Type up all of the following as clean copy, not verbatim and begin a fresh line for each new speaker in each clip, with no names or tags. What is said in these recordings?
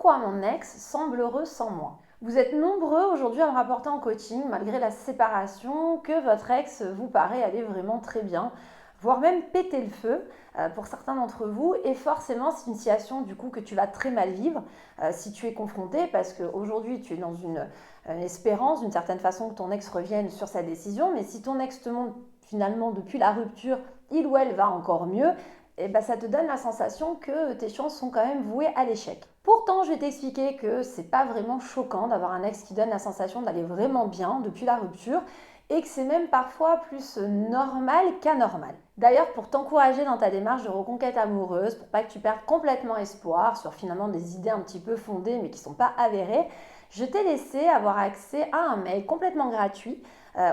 pourquoi mon ex semble heureux sans moi. Vous êtes nombreux aujourd'hui à me rapporter en coaching, malgré la séparation, que votre ex vous paraît aller vraiment très bien, voire même péter le feu pour certains d'entre vous. Et forcément, c'est une situation du coup que tu vas très mal vivre si tu es confronté, parce qu'aujourd'hui tu es dans une espérance d'une certaine façon que ton ex revienne sur sa décision. Mais si ton ex te montre finalement depuis la rupture, il ou elle va encore mieux, et ben ça te donne la sensation que tes chances sont quand même vouées à l'échec. Pourtant, je vais t'expliquer que c'est pas vraiment choquant d'avoir un ex qui donne la sensation d'aller vraiment bien depuis la rupture, et que c'est même parfois plus normal qu'anormal. D'ailleurs, pour t'encourager dans ta démarche de reconquête amoureuse, pour pas que tu perdes complètement espoir sur finalement des idées un petit peu fondées mais qui ne sont pas avérées, je t'ai laissé avoir accès à un mail complètement gratuit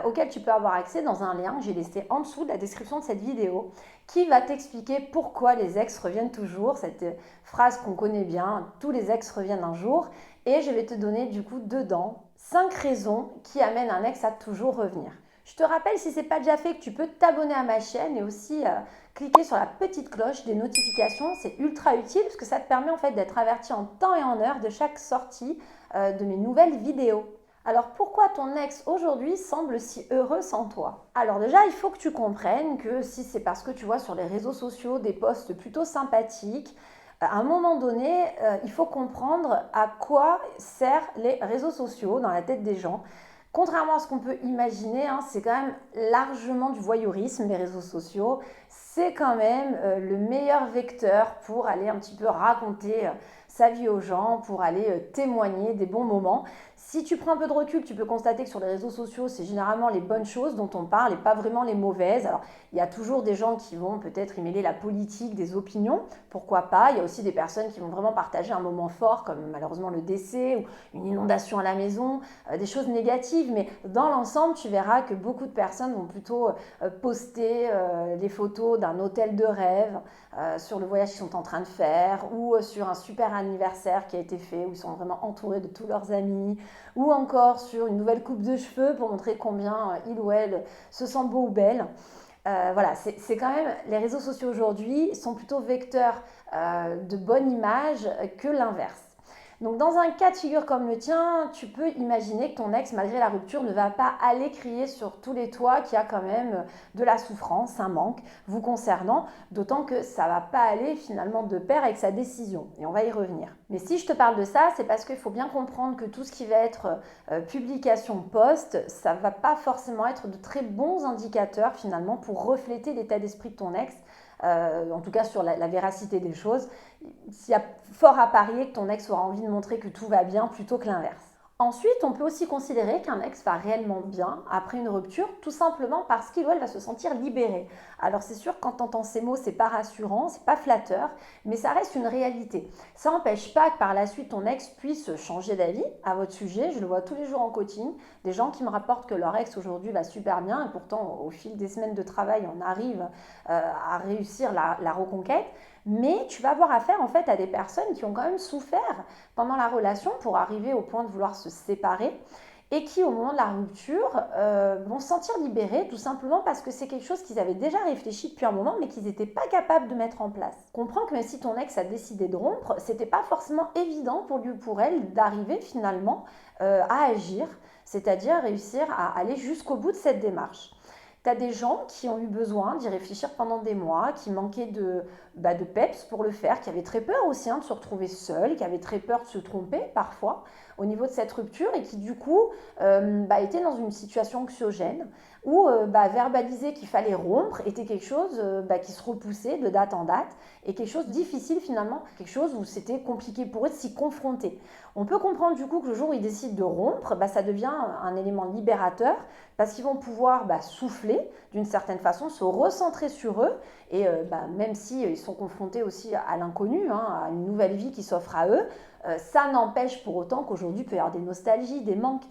auquel tu peux avoir accès dans un lien que j'ai laissé en dessous de la description de cette vidéo, qui va t'expliquer pourquoi les ex reviennent toujours, cette phrase qu'on connaît bien, tous les ex reviennent un jour. Et je vais te donner du coup dedans 5 raisons qui amènent un ex à toujours revenir. Je te rappelle, si ce n'est pas déjà fait, que tu peux t'abonner à ma chaîne et aussi cliquer sur la petite cloche des notifications. C'est ultra utile parce que ça te permet en fait d'être averti en temps et en heure de chaque sortie de mes nouvelles vidéos. Alors pourquoi ton ex aujourd'hui semble si heureux sans toi? Alors déjà, il faut que tu comprennes que si c'est parce que tu vois sur les réseaux sociaux des posts plutôt sympathiques, à un moment donné, il faut comprendre à quoi servent les réseaux sociaux dans la tête des gens. Contrairement à ce qu'on peut imaginer, c'est quand même largement du voyeurisme, les réseaux sociaux. C'est quand même le meilleur vecteur pour aller un petit peu raconter sa vie aux gens, pour aller témoigner des bons moments. Si tu prends un peu de recul, tu peux constater que sur les réseaux sociaux, c'est généralement les bonnes choses dont on parle et pas vraiment les mauvaises. Alors, il y a toujours des gens qui vont peut-être y mêler la politique, des opinions, pourquoi pas. Il y a aussi des personnes qui vont vraiment partager un moment fort, comme malheureusement le décès ou une inondation à la maison, des choses négatives. Mais dans l'ensemble, tu verras que beaucoup de personnes vont plutôt poster des photos d'un hôtel de rêve, sur le voyage qu'ils sont en train de faire, ou sur un super anniversaire qui a été fait, où ils sont vraiment entourés de tous leurs amis, ou encore sur une nouvelle coupe de cheveux pour montrer combien il ou elle se sent beau ou belle. Voilà, c'est quand même, les réseaux sociaux aujourd'hui sont plutôt vecteurs de bonne image que l'inverse. Donc dans un cas de figure comme le tien, tu peux imaginer que ton ex, malgré la rupture, ne va pas aller crier sur tous les toits qu'il y a quand même de la souffrance, un manque vous concernant, d'autant que ça ne va pas aller finalement de pair avec sa décision. Et on va y revenir. Mais si je te parle de ça, c'est parce qu'il faut bien comprendre que tout ce qui va être publication post, ça ne va pas forcément être de très bons indicateurs finalement pour refléter l'état d'esprit de ton ex. En tout cas sur la véracité des choses, s'il y a fort à parier que ton ex aura envie de montrer que tout va bien plutôt que l'inverse. Ensuite, on peut aussi considérer qu'un ex va réellement bien après une rupture, tout simplement parce qu'il ou elle va se sentir libéré. Alors c'est sûr, quand tu entends ces mots, c'est pas rassurant, c'est pas flatteur, mais ça reste une réalité. Ça n'empêche pas que par la suite, ton ex puisse changer d'avis à votre sujet. Je le vois tous les jours en coaching, des gens qui me rapportent que leur ex aujourd'hui va super bien, et pourtant au fil des semaines de travail, on arrive à réussir la reconquête. Mais tu vas avoir affaire en fait à des personnes qui ont quand même souffert pendant la relation pour arriver au point de vouloir se séparer, et qui au moment de la rupture vont se sentir libérés tout simplement parce que c'est quelque chose qu'ils avaient déjà réfléchi depuis un moment mais qu'ils n'étaient pas capables de mettre en place. Comprends que même si ton ex a décidé de rompre, c'était pas forcément évident pour lui ou pour elle d'arriver finalement à agir, c'est-à-dire réussir à aller jusqu'au bout de cette démarche. Tu as des gens qui ont eu besoin d'y réfléchir pendant des mois, qui manquaient de peps pour le faire, qui avaient très peur aussi de se retrouver seuls, qui avaient très peur de se tromper parfois au niveau de cette rupture, et qui du coup étaient dans une situation anxiogène où verbaliser qu'il fallait rompre était quelque chose qui se repoussait de date en date, et quelque chose de difficile finalement, quelque chose où c'était compliqué pour eux de s'y confronter. On peut comprendre du coup que le jour où ils décident de rompre, ça devient un élément libérateur, parce qu'ils vont pouvoir souffler d'une certaine façon, se recentrer sur eux, et même s'ils sont confrontés aussi à l'inconnu, à une nouvelle vie qui s'offre à eux, ça n'empêche pour autant qu'aujourd'hui il peut y avoir des nostalgies, des manques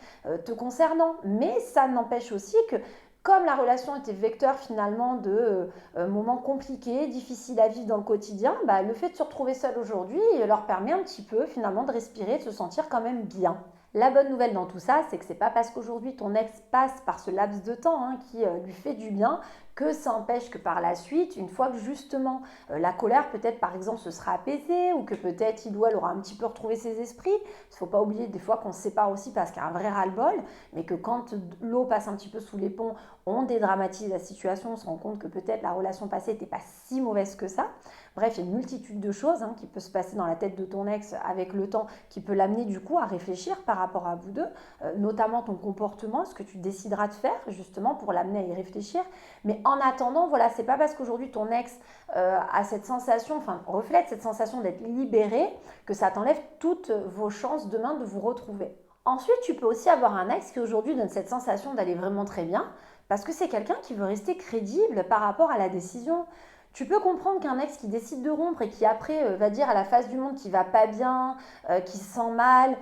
te concernant, mais ça n'empêche aussi que comme la relation était vecteur finalement de moments compliqués, difficiles à vivre dans le quotidien, le fait de se retrouver seul aujourd'hui leur permet un petit peu finalement de respirer, de se sentir quand même bien. La bonne nouvelle dans tout ça, c'est que c'est pas parce qu'aujourd'hui ton ex passe par ce laps de temps qui lui fait du bien que ça empêche que par la suite, une fois que justement la colère peut-être par exemple se sera apaisée ou que peut-être il ou elle aura un petit peu retrouvé ses esprits. Il ne faut pas oublier des fois qu'on se sépare aussi parce qu'il y a un vrai ras-le-bol, mais que quand l'eau passe un petit peu sous les ponts, on dédramatise la situation, on se rend compte que peut-être la relation passée n'était pas si mauvaise que ça. Bref, il y a une multitude de choses qui peuvent se passer dans la tête de ton ex avec le temps, qui peut l'amener du coup à réfléchir par rapport à vous deux, notamment ton comportement, ce que tu décideras de faire justement pour l'amener à y réfléchir. Mais en attendant, voilà, c'est pas parce qu'aujourd'hui ton ex a cette sensation, enfin reflète cette sensation d'être libéré, que ça t'enlève toutes vos chances demain de vous retrouver. Ensuite, tu peux aussi avoir un ex qui aujourd'hui donne cette sensation d'aller vraiment très bien, parce que c'est quelqu'un qui veut rester crédible par rapport à la décision. Tu peux comprendre qu'un ex qui décide de rompre et qui après va dire à la face du monde qu'il va pas bien, qu'il se sent mal,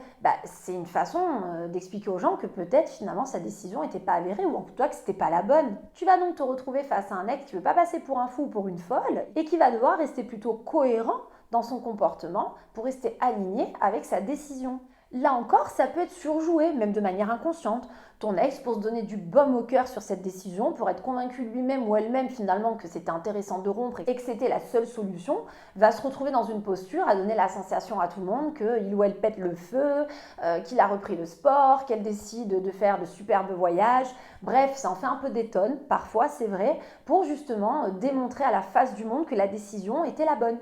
c'est une façon d'expliquer aux gens que peut-être finalement sa décision n'était pas avérée ou en tout cas que c'était pas la bonne. Tu vas donc te retrouver face à un ex qui ne veut pas passer pour un fou ou pour une folle et qui va devoir rester plutôt cohérent dans son comportement pour rester aligné avec sa décision. Là encore, ça peut être surjoué, même de manière inconsciente. Ton ex, pour se donner du baume au cœur sur cette décision, pour être convaincu lui-même ou elle-même finalement que c'était intéressant de rompre et que c'était la seule solution, va se retrouver dans une posture à donner la sensation à tout le monde qu'il ou elle pète le feu, qu'il a repris le sport, qu'elle décide de faire de superbes voyages. Bref, ça en fait un peu des tonnes, parfois c'est vrai, pour justement démontrer à la face du monde que la décision était la bonne.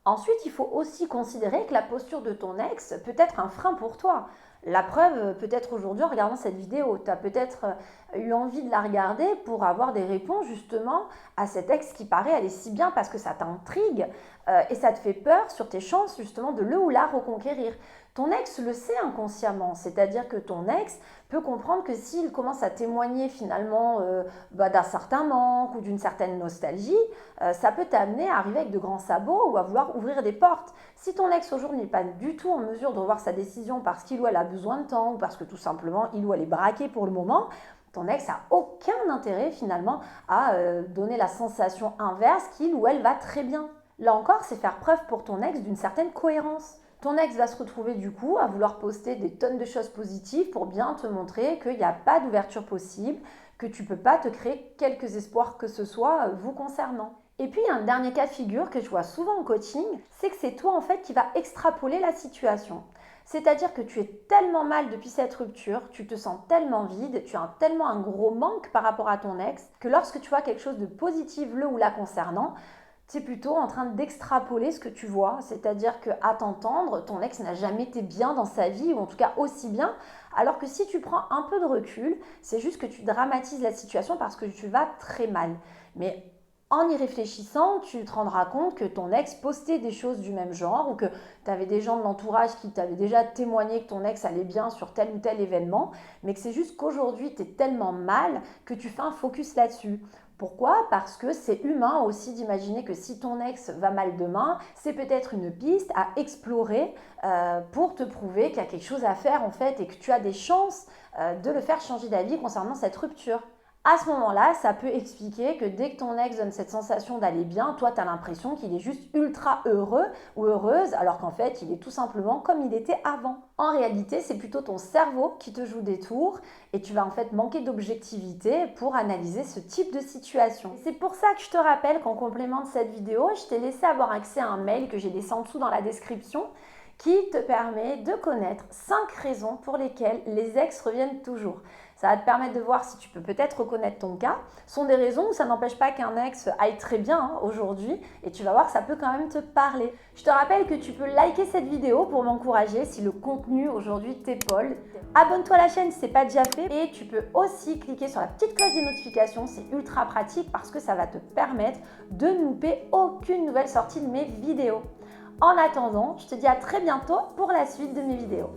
Ensuite, il faut aussi considérer que la posture de ton ex peut être un frein pour toi. La preuve, peut-être aujourd'hui en regardant cette vidéo, tu as peut-être eu envie de la regarder pour avoir des réponses justement à cet ex qui paraît aller si bien parce que ça t'intrigue et ça te fait peur sur tes chances justement de le ou la reconquérir. Ton ex le sait inconsciemment, c'est-à-dire que ton ex peut comprendre que s'il commence à témoigner finalement d'un certain manque ou d'une certaine nostalgie, ça peut t'amener à arriver avec de grands sabots ou à vouloir ouvrir des portes. Si ton ex aujourd'hui n'est pas du tout en mesure de revoir sa décision parce qu'il ou elle a besoin de temps ou parce que tout simplement il ou elle est braqué pour le moment, ton ex n'a aucun intérêt finalement à donner la sensation inverse qu'il ou elle va très bien. Là encore, c'est faire preuve pour ton ex d'une certaine cohérence. Ton ex va se retrouver du coup à vouloir poster des tonnes de choses positives pour bien te montrer qu'il n'y a pas d'ouverture possible, que tu ne peux pas te créer quelques espoirs que ce soit vous concernant. Et puis, il y a un dernier cas de figure que je vois souvent en coaching, c'est que c'est toi en fait qui vas extrapoler la situation. C'est-à-dire que tu es tellement mal depuis cette rupture, tu te sens tellement vide, tu as tellement un gros manque par rapport à ton ex, que lorsque tu vois quelque chose de positif le ou la concernant, tu es plutôt en train d'extrapoler ce que tu vois, c'est-à-dire qu'à t'entendre, ton ex n'a jamais été bien dans sa vie, ou en tout cas aussi bien, alors que si tu prends un peu de recul, c'est juste que tu dramatises la situation parce que tu vas très mal. Mais en y réfléchissant, tu te rendras compte que ton ex postait des choses du même genre ou que tu avais des gens de l'entourage qui t'avaient déjà témoigné que ton ex allait bien sur tel ou tel événement, mais que c'est juste qu'aujourd'hui, tu es tellement mal que tu fais un focus là-dessus. Pourquoi? Parce que c'est humain aussi d'imaginer que si ton ex va mal demain, c'est peut-être une piste à explorer pour te prouver qu'il y a quelque chose à faire en fait et que tu as des chances de le faire changer d'avis concernant cette rupture. À ce moment-là, ça peut expliquer que dès que ton ex donne cette sensation d'aller bien, toi, tu as l'impression qu'il est juste ultra heureux ou heureuse, alors qu'en fait, il est tout simplement comme il était avant. En réalité, c'est plutôt ton cerveau qui te joue des tours et tu vas en fait manquer d'objectivité pour analyser ce type de situation. C'est pour ça que je te rappelle qu'en complément de cette vidéo, je t'ai laissé avoir accès à un mail que j'ai laissé en dessous dans la description qui te permet de connaître 5 raisons pour lesquelles les ex reviennent toujours. Ça va te permettre de voir si tu peux peut-être reconnaître ton cas. Ce sont des raisons où ça n'empêche pas qu'un ex aille très bien aujourd'hui et tu vas voir que ça peut quand même te parler. Je te rappelle que tu peux liker cette vidéo pour m'encourager si le contenu aujourd'hui t'épaule. Abonne-toi à la chaîne si ce n'est pas déjà fait et tu peux aussi cliquer sur la petite cloche des notifications, c'est ultra pratique parce que ça va te permettre de ne louper aucune nouvelle sortie de mes vidéos. En attendant, je te dis à très bientôt pour la suite de mes vidéos.